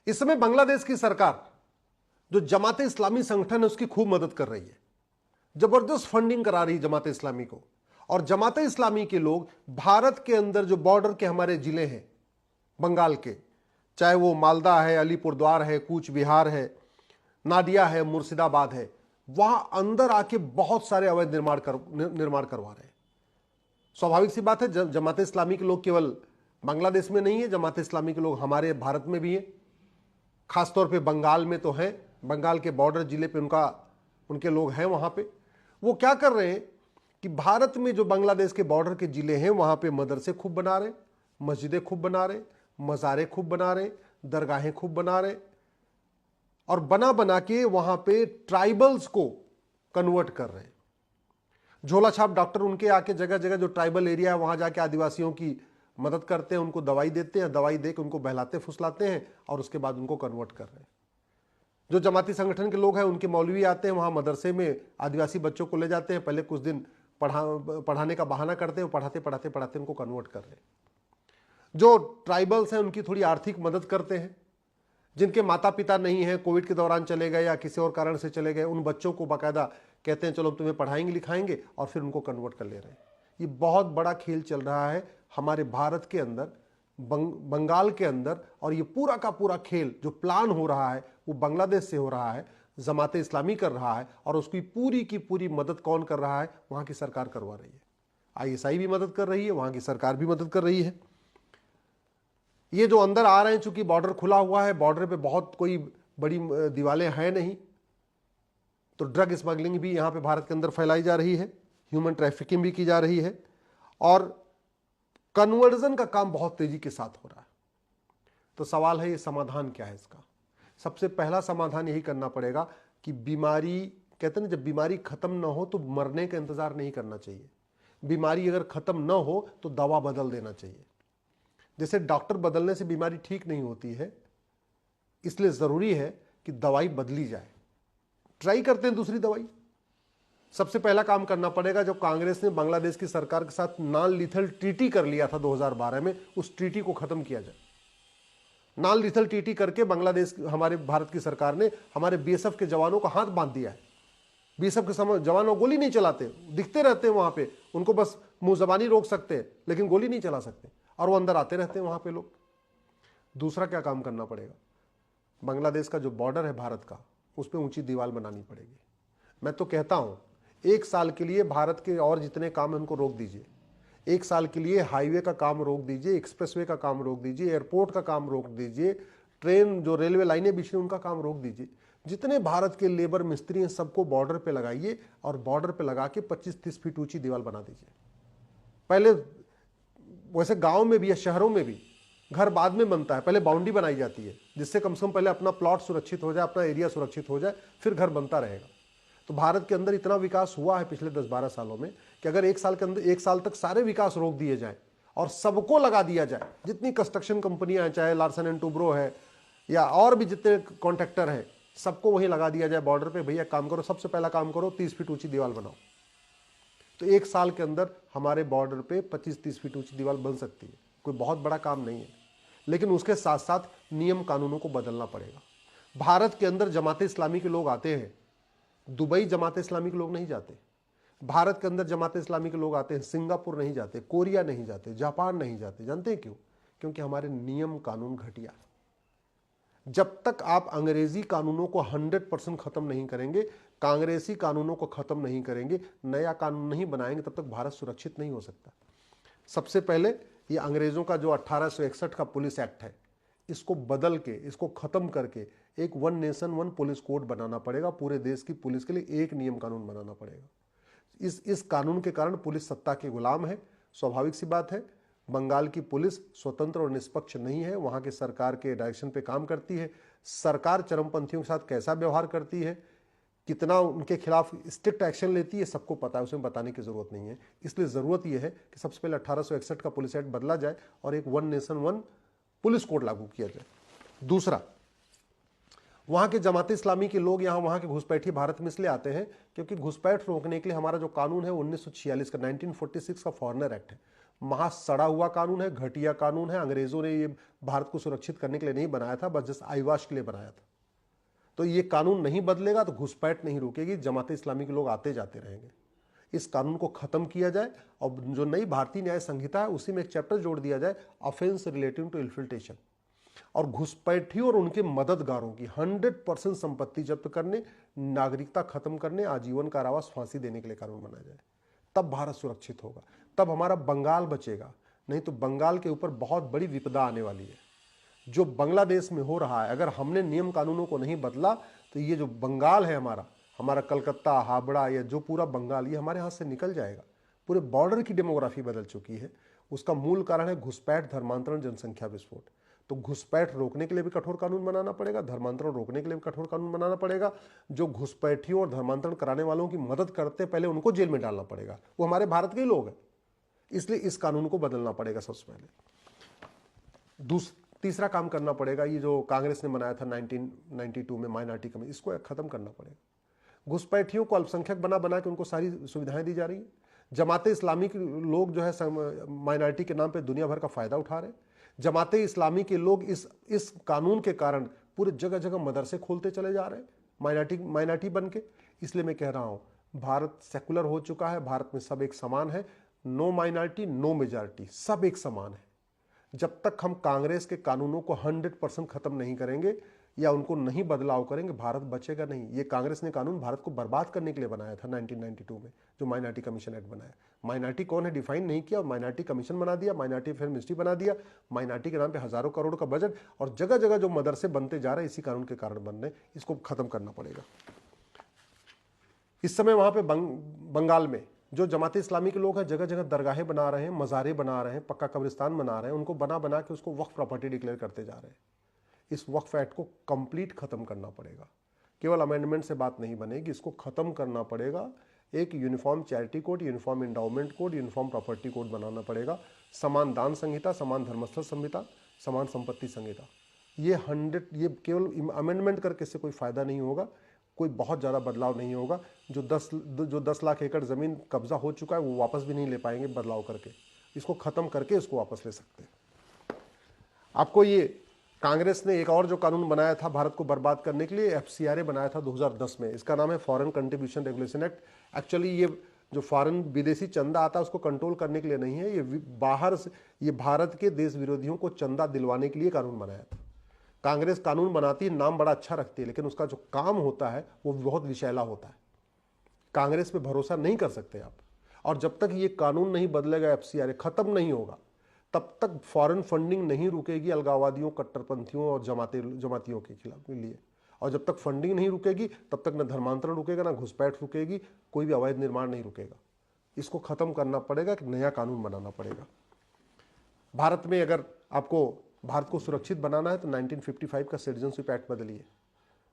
इस समय बांग्लादेश की सरकार जो जमात इस्लामी संगठन है उसकी खूब मदद कर रही है, जबरदस्त फंडिंग करा रही है जमात इस्लामी को। और जमात इस्लामी के लोग भारत के अंदर जो बॉर्डर के हमारे जिले हैं बंगाल के, चाहे वो मालदा है, अलीपुरद्वार है, कूच बिहार है, नादिया है, मुर्शिदाबाद है, वहां अंदर आके बहुत सारे अवैध निर्माण करवा रहे हैं। स्वाभाविक सी बात है, जमात इस्लामी के लोग केवल बांग्लादेश में नहीं है, जमात इस्लामी के लोग हमारे भारत में भी हैं, खासतौर पे बंगाल में तो हैं। बंगाल के बॉर्डर जिले पे उनके लोग हैं वहां पे। वो क्या कर रहे हैं कि भारत में जो बांग्लादेश के बॉर्डर के जिले हैं वहां पे मदरसे खूब बना रहे, मस्जिदें खूब बना रहे, मज़ारे खूब बना रहे, दरगाहें खूब बना रहे, और बना बना के वहां पे ट्राइबल्स को कन्वर्ट कर रहे हैं। झोला छाप डॉक्टर उनके आके जगह जगह जो ट्राइबल एरिया है वहां जाके आदिवासियों की मदद करते हैं, उनको दवाई देते हैं, दवाई देकर उनको बहलाते फुसलाते हैं और उसके बाद उनको कन्वर्ट कर रहे हैं। जो जमाती संगठन के लोग हैं उनके मौलवी आते हैं वहां मदरसे में, आदिवासी बच्चों को ले जाते हैं, पहले कुछ दिन पढ़ाने का बहाना करते हैं, पढ़ाते पढ़ाते पढ़ाते उनको कन्वर्ट कर रहे हैं। जो ट्राइबल्स हैं उनकी थोड़ी आर्थिक मदद करते हैं, जिनके माता पिता नहीं हैं, कोविड के दौरान चले गए या किसी और कारण से चले गए, उन बच्चों को बाकायदा कहते हैं चलो तुम्हें पढ़ाएंगे लिखाएंगे, और फिर उनको कन्वर्ट कर ले रहे हैं। ये बहुत बड़ा खेल चल रहा है हमारे भारत के अंदर, बंगाल के अंदर, और ये पूरा का पूरा खेल जो प्लान हो रहा है वो बांग्लादेश से हो रहा है, जमात इस्लामी कर रहा है, और उसकी पूरी की पूरी मदद कौन कर रहा है? वहां की सरकार करवा रही है। आईएसआई भी मदद कर रही है, वहां की सरकार भी मदद कर रही है। ये जो अंदर आ रहे हैं, चूंकि बॉर्डर खुला हुआ है, बॉर्डर पे बहुत कोई बड़ी दीवारें हैं नहीं, तो ड्रग स्मगलिंग भी यहां पे भारत के अंदर फैलाई जा रही है, ह्यूमन ट्रैफिकिंग भी की जा रही है, और कन्वर्जन का काम बहुत तेजी के साथ हो रहा है। तो सवाल है ये समाधान क्या है इसका? सबसे पहला समाधान यही करना पड़ेगा कि बीमारी, कहते हैं ना, जब बीमारी खत्म ना हो तो मरने का इंतजार नहीं करना चाहिए। बीमारी अगर खत्म ना हो तो दवा बदल देना चाहिए। जैसे डॉक्टर बदलने से बीमारी ठीक नहीं होती है, इसलिए जरूरी है कि दवाई बदली जाए। ट्राई करते हैं दूसरी दवाई। सबसे पहला काम करना पड़ेगा, जब कांग्रेस ने बांग्लादेश की सरकार के साथ नॉन लीथल ट्रीटी कर लिया था 2012 में, उस ट्रीटी को खत्म किया जाए। नॉन लीथल ट्रीटी करके बांग्लादेश, हमारे भारत की सरकार ने हमारे बीएसएफ के जवानों को हाथ बांध दिया है। बीएसएफ के जवान गोली नहीं चलाते, दिखते रहते हैं वहां पे, उनको बस मुंह जबानी रोक सकते हैं लेकिन गोली नहीं चला सकते, और वो अंदर आते रहते हैं वहां पे लोग। दूसरा क्या काम करना पड़ेगा? बांग्लादेश का जो बॉर्डर है भारत का, उस पर ऊंची दीवार बनानी पड़ेगी। मैं तो कहता हूं 1 साल के लिए भारत के और जितने काम है उनको रोक दीजिए। 1 साल के लिए हाईवे का काम रोक दीजिए, एक्सप्रेसवे का काम रोक दीजिए, एयरपोर्ट का काम रोक दीजिए, ट्रेन जो रेलवे लाइनें बिछ रही उनका काम रोक दीजिए। जितने भारत के लेबर मिस्त्री हैं सबको बॉर्डर पे लगाइए, और बॉर्डर पे लगा के 25-30 फीट ऊंची दीवार बना दीजिए। पहले वैसे गांव में भी या शहरों में भी घर बाद में बनता है, पहले बाउंड्री बनाई जाती है, जिससे कम से कम पहले अपना प्लॉट सुरक्षित हो जाए, अपना एरिया सुरक्षित हो जाए, फिर घर बनता रहेगा। तो भारत के अंदर इतना विकास हुआ है पिछले 10-12 सालों में कि अगर 1 साल के अंदर 1 साल तक सारे विकास रोक दिए जाए और सबको लगा दिया जाए, जितनी कंस्ट्रक्शन कंपनियां हैं, चाहे लार्सन एंड टुब्रो है या और भी जितने कॉन्ट्रैक्टर हैं, सबको वहीं लगा दिया जाए बॉर्डर पे, भैया काम करो, सबसे पहला काम करो 30 फीट ऊंची दीवार बनाओ, तो 1 साल के अंदर हमारे बॉर्डर पे 25-30 फीट ऊंची दीवार बन सकती है। कोई बहुत बड़ा काम नहीं है, लेकिन उसके साथ साथ नियम कानूनों को बदलना पड़ेगा। भारत के अंदर जमात इस्लामी के लोग आते हैं, दुबई जमात इस्लामी के लोग नहीं जाते। भारत के अंदर जमात इस्लामी के लोग आते हैं, सिंगापुर नहीं जाते, कोरिया नहीं जाते, जापान नहीं जाते। जानते हैं क्यों? क्योंकि हमारे नियम कानून घटिया। जब तक आप अंग्रेजी कानूनों को 100% खत्म नहीं करेंगे, कांग्रेसी कानूनों को खत्म नहीं करेंगे, नया कानून नहीं बनाएंगे, तब तक भारत सुरक्षित नहीं हो सकता। सबसे पहले ये अंग्रेजों का जो 1861 का पुलिस एक्ट है, इसको बदल के, इसको खत्म करके एक 1 नेशन 1 पुलिस कोड बनाना पड़ेगा। पूरे देश की पुलिस के लिए एक नियम कानून बनाना पड़ेगा। इस कानून के कारण पुलिस सत्ता के गुलाम है। स्वाभाविक सी बात है, बंगाल की पुलिस स्वतंत्र और निष्पक्ष नहीं है, वहां के सरकार के डायरेक्शन पे काम करती है। सरकार चरमपंथियों के साथ कैसा व्यवहार करती है, कितना उनके खिलाफ स्ट्रिक्ट एक्शन लेती है, सबको पता है, उसमें बताने की जरूरत नहीं है। इसलिए जरूरत यह है कि सबसे पहले 1861 का पुलिस एक्ट बदला जाए और एक 1 नेशन 1 पुलिस कोड लागू किया जाए। दूसरा, वहां के जमात इस्लामी के लोग वहां के घुसपैठी भारत में इसलिए आते हैं क्योंकि घुसपैठ रोकने के लिए हमारा जो कानून है 1946 का 1946 का फॉरेनर एक्ट है, महा सड़ा हुआ कानून है, घटिया कानून है। अंग्रेजों ने ये भारत को सुरक्षित करने के लिए नहीं बनाया था, बस जस्ट आईवाश के लिए बनाया था। तो ये कानून नहीं बदलेगा तो घुसपैठ नहीं रुकेगी, जमाते इस्लामी के लोग आते जाते रहेंगे। इस कानून को खत्म किया जाए और जो नई भारतीय न्याय संहिता है उसी में एक चैप्टर जोड़ दिया जाए, ऑफेंस रिलेटिंग टू इन्फिल्ट्रेशन। और घुसपैठियों और उनके मददगारों की 100% संपत्ति जब्त करने, नागरिकता खत्म करने, आजीवन कारावास, फांसी देने के लिए कानून बनाया जाए। तब भारत सुरक्षित होगा, तब हमारा बंगाल बचेगा। नहीं तो बंगाल के ऊपर बहुत बड़ी विपदा आने वाली है। जो बांग्लादेश में हो रहा है, अगर हमने नियम कानूनों को नहीं बदला तो ये जो बंगाल है हमारा कलकत्ता, हावड़ा, या जो पूरा बंगाल, ये हमारे हाथ से निकल जाएगा। पूरे बॉर्डर की डेमोग्राफी बदल चुकी है। उसका मूल कारण है घुसपैठ, धर्मांतरण, जनसंख्या विस्फोट। तो घुसपैठ रोकने के लिए भी कठोर कानून बनाना पड़ेगा, धर्मांतरण रोकने के लिए भी कठोर कानून बनाना पड़ेगा। जो घुसपैठियों और धर्मांतरण कराने वालों की मदद करते, पहले उनको जेल में डालना पड़ेगा। वो हमारे भारत के ही लोग हैं, इसलिए इस कानून को बदलना पड़ेगा सबसे पहले। तीसरा काम करना पड़ेगा, ये जो कांग्रेस ने बनाया था 1992 में माइनॉरिटी कमीशन, इसको खत्म करना पड़ेगा। घुसपैठियों को अल्पसंख्यक बना बना के उनको सारी सुविधाएं दी जा रही है। जमाते इस्लामी के लोग जो है माइनॉरिटी के नाम पे दुनिया भर का फायदा उठा रहे हैं। जमाते इस्लामी के लोग इस कानून के कारण पूरे जगह जगह मदरसे खोलते चले जा रहे हैं माइनॉरिटी बन के। इसलिए मैं कह रहा हूं, भारत सेकुलर हो चुका है, भारत में सब एक समान है, नो माइनॉरिटी नो मेजॉरिटी, सब एक समान है। जब तक हम कांग्रेस के कानूनों को 100% खत्म नहीं करेंगे या उनको नहीं बदलाव करेंगे, भारत बचेगा नहीं। ये कांग्रेस ने कानून भारत को बर्बाद करने के लिए बनाया था 1992 में, जो माइनॉरिटी कमीशन एक्ट बनाया। माइनॉरिटी कौन है डिफाइन नहीं किया, माइनॉरिटी कमीशन बना दिया, माइनॉरिटी अफेयर मिनिस्ट्री बना दिया, माइनॉरिटी के नाम पे हजारों करोड़ का बजट, और जगह जगह जो मदरसे बनते जा रहे हैं इसी कानून के कारण बन रहे हैं। इसको खत्म करना पड़ेगा। इस समय वहां पे बंगाल में जो जमाते इस्लामी के लोग हैं, जगह जगह दरगाहें बना रहे हैं, मज़ारे बना रहे हैं, पक्का कब्रिस्तान बना रहे हैं, उनको बना बना के उसको वक्फ प्रॉपर्टी डिक्लेयर करते जा रहे हैं। इस वक्फ एक्ट को कंप्लीट खत्म करना पड़ेगा। केवल अमेंडमेंट से बात नहीं बनेगी, इसको खत्म करना पड़ेगा। एक uniform charity code, uniform endowment code, uniform property code बनाना पड़ेगा। समान दान संहिता, समान धर्मस्थल संहिता, समान संपत्ति संहिता। ये केवल अमेंडमेंट करके इससे कोई फायदा नहीं होगा, कोई बहुत ज़्यादा बदलाव नहीं होगा। जो 10 लाख एकड़ ज़मीन कब्जा हो चुका है वो वापस भी नहीं ले पाएंगे बदलाव करके। इसको ख़त्म करके इसको वापस ले सकते हैं। आपको ये कांग्रेस ने एक और जो कानून बनाया था भारत को बर्बाद करने के लिए, FCRA बनाया था 2010 में। इसका नाम है foreign contribution regulation act. Actually ये जो फॉरेन विदेशी चंदा आता है उसको कंट्रोल करने के लिए नहीं है, ये बाहर से, ये भारत के देश विरोधियों को चंदा दिलवाने के लिए कानून बनाया था। कांग्रेस कानून बनाती है, नाम बड़ा अच्छा रखती है, लेकिन उसका जो काम होता है वो बहुत विषैला होता है। कांग्रेस पे भरोसा नहीं कर सकते आप। और जब तक ये कानून नहीं बदलेगा, FCRA खत्म नहीं होगा, तब तक फॉरेन फंडिंग नहीं रुकेगी अलगाववादियों, कट्टरपंथियों और जमातियों के खिलाफ लिए। और जब तक फंडिंग नहीं रुकेगी तब तक न धर्मांतरण रुकेगा, ना घुसपैठ रुकेगी, कोई भी अवैध निर्माण नहीं रुकेगा। इसको खत्म करना पड़ेगा, एक नया कानून बनाना पड़ेगा। भारत में अगर आपको भारत को सुरक्षित बनाना है तो 1955 का सिटीजनशिप एक्ट बदलिए।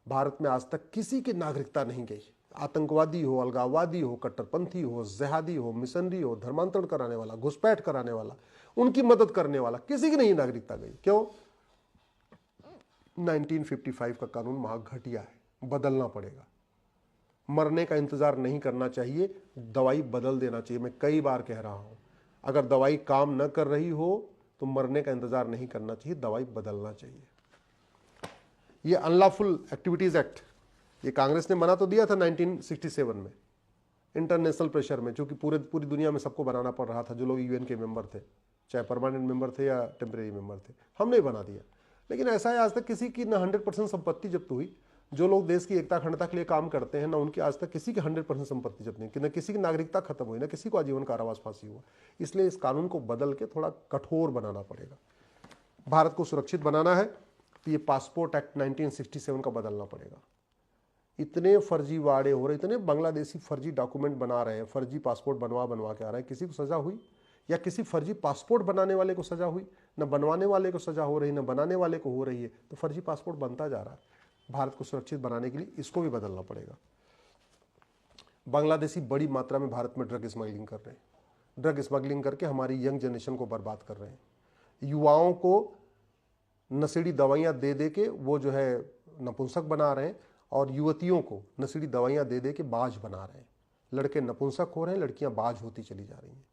भारत में आज तक किसी की नागरिकता नहीं गई, आतंकवादी हो, अलगाववादी हो, कट्टरपंथी हो, जिहादी हो, मिशनरी हो, धर्मांतरण कराने वाला, घुसपैठ कराने वाला, उनकी मदद करने वाला, किसी की नहीं नागरिकता गई। क्यों? 1955 का कानून महाघटिया है, बदलना पड़ेगा। मरने का इंतजार नहीं करना चाहिए, दवाई बदल देना चाहिए। मैं कई बार कह रहा हूं, अगर दवाई काम न कर रही हो तो मरने का इंतजार नहीं करना चाहिए, दवाई बदलना चाहिए। ये अनलॉफुल एक्टिविटीज एक्ट, ये कांग्रेस ने बना तो दिया था 1967 में, इंटरनेशनल प्रेशर में, क्योंकि पूरी दुनिया में सबको बनाना पड़ रहा था, जो लोग UN के मेंबर थे, चाहे परमानेंट मेंबर थे या टेम्परेरी मेंबर थे। हमने बना दिया। लेकिन ऐसा है, आज तक किसी की ना 100% संपत्ति जब्त हुई। जो लोग देश की एकता अखंडता के लिए काम करते हैं ना, उनकी आज तक किसी की 100% संपत्ति जब्त नहीं, न किसी की नागरिकता खत्म हुई, ना किसी को आजीवन कारावास फांसी हुआ। इसलिए इस कानून को बदल के थोड़ा कठोर बनाना पड़ेगा। भारत को सुरक्षित बनाना है तो ये पासपोर्ट एक्ट 1967 का बदलना पड़ेगा। इतने फर्जीवाड़े हो रहे, इतने बांग्लादेशी फर्जी डॉक्यूमेंट बना रहे हैं, फर्जी पासपोर्ट बनवा के आ रहे हैं। किसी को सजा हुई या किसी फर्जी पासपोर्ट बनाने वाले को सजा हुई? न बनवाने वाले को सजा हो रही, न बनाने वाले को हो रही है। तो फर्जी पासपोर्ट बनता जा रहा है। भारत को सुरक्षित बनाने के लिए इसको भी बदलना पड़ेगा। बांग्लादेशी बड़ी मात्रा में भारत में ड्रग स्मगलिंग कर रहे हैं, ड्रग स्मगलिंग करके हमारी यंग जनरेशन को बर्बाद कर रहे हैं। युवाओं को नशीली दवाइयाँ दे दे के वो जो है नपुंसक बना रहे हैं, और युवतियों को नशीली दवाइयाँ दे दे के बाज बना रहे हैं। लड़के नपुंसक हो रहे हैं, लड़कियाँ बाज होती चली जा रही हैं।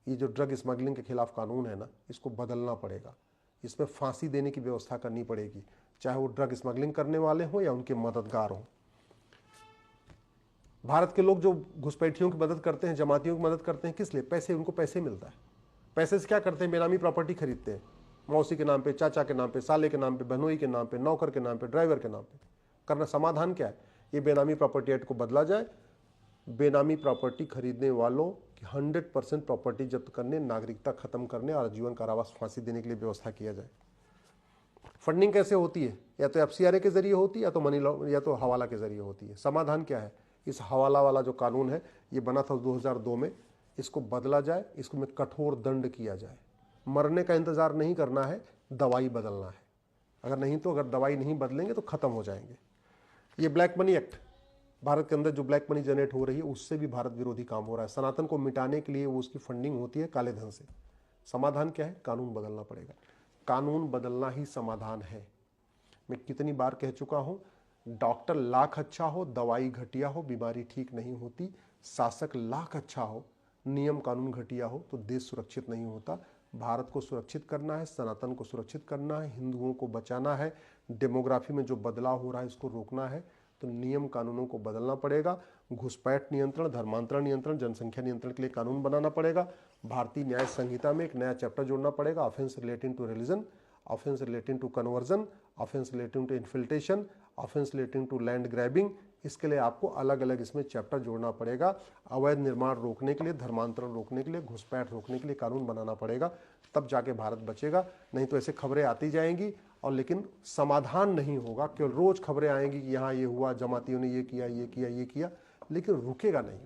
ये जो ड्रग स्मगलिंग के खिलाफ कानून है ना, इसको बदलना पड़ेगा। इसमें फांसी देने की व्यवस्था करनी पड़ेगी, चाहे वो ड्रग स्मगलिंग करने वाले हों या उनके मददगार हों। भारत के लोग जो घुसपैठियों की मदद करते हैं, जमातियों की मदद करते हैं, किस लिए? पैसे, उनको पैसे मिलता है। पैसे से क्या करते हैं? बेनामी प्रॉपर्टी खरीदते हैं, मौसी के नाम पे, चाचा के नाम पे, साले के नाम पे, बहनोई के नाम पे, नौकर के नाम पे, ड्राइवर के नाम पे करना। समाधान क्या है? ये बेनामी प्रॉपर्टी एक्ट को बदला जाए, बेनामी प्रॉपर्टी खरीदने वालों की 100% प्रॉपर्टी जब्त करने, नागरिकता खत्म करने और आजीवन कारावास, फांसी देने के लिए व्यवस्था किया जाए। फंडिंग कैसे होती है? या तो एफसीआरए के जरिए होती है, या तो मनी लॉन्ड्रिंग, या तो हवाला के जरिए होती है। समाधान क्या है? इस हवाला वाला जो कानून है, ये बना था 2002 में, इसको बदला जाए, इसको में कठोर दंड किया जाए। मरने का इंतजार नहीं करना है, दवाई बदलना है। अगर नहीं तो, अगर दवाई नहीं बदलेंगे तो खत्म हो जाएंगे। ये ब्लैक मनी एक्ट, भारत के अंदर जो ब्लैक मनी जनरेट हो रही है, उससे भी भारत विरोधी काम हो रहा है। सनातन को मिटाने के लिए वो उसकी फंडिंग होती है काले धन से। समाधान क्या है? कानून बदलना पड़ेगा। कानून बदलना ही समाधान है। मैं कितनी बार कह चुका हूं, डॉक्टर लाख अच्छा हो, दवाई घटिया हो, बीमारी ठीक नहीं होती। शासक लाख अच्छा हो, नियम कानून घटिया हो, तो देश सुरक्षित नहीं होता। भारत को सुरक्षित करना है, सनातन को सुरक्षित करना है, हिंदुओं को बचाना है, डेमोग्राफी में जो बदलाव हो रहा है इसको रोकना है, तो नियम कानूनों को बदलना पड़ेगा। घुसपैठ नियंत्रण, धर्मांतरण नियंत्रण, जनसंख्या नियंत्रण के लिए कानून बनाना पड़ेगा। भारतीय न्याय संहिता में एक नया चैप्टर जोड़ना पड़ेगा, offence relating to religion, offence relating to conversion, offence relating to infiltration, offence relating to land grabbing. इसके लिए आपको अलग अलग इसमें चैप्टर जोड़ना पड़ेगा। अवैध निर्माण रोकने के लिए, धर्मांतरण रोकने के लिए, घुसपैठ रोकने के लिए कानून बनाना पड़ेगा, तब जाके भारत बचेगा। नहीं तो ऐसे खबरें आती जाएंगी और लेकिन समाधान नहीं होगा। केवल रोज खबरें आएंगी कि यहाँ ये हुआ, जमातियों ने ये किया, ये किया, ये किया, लेकिन रुकेगा नहीं।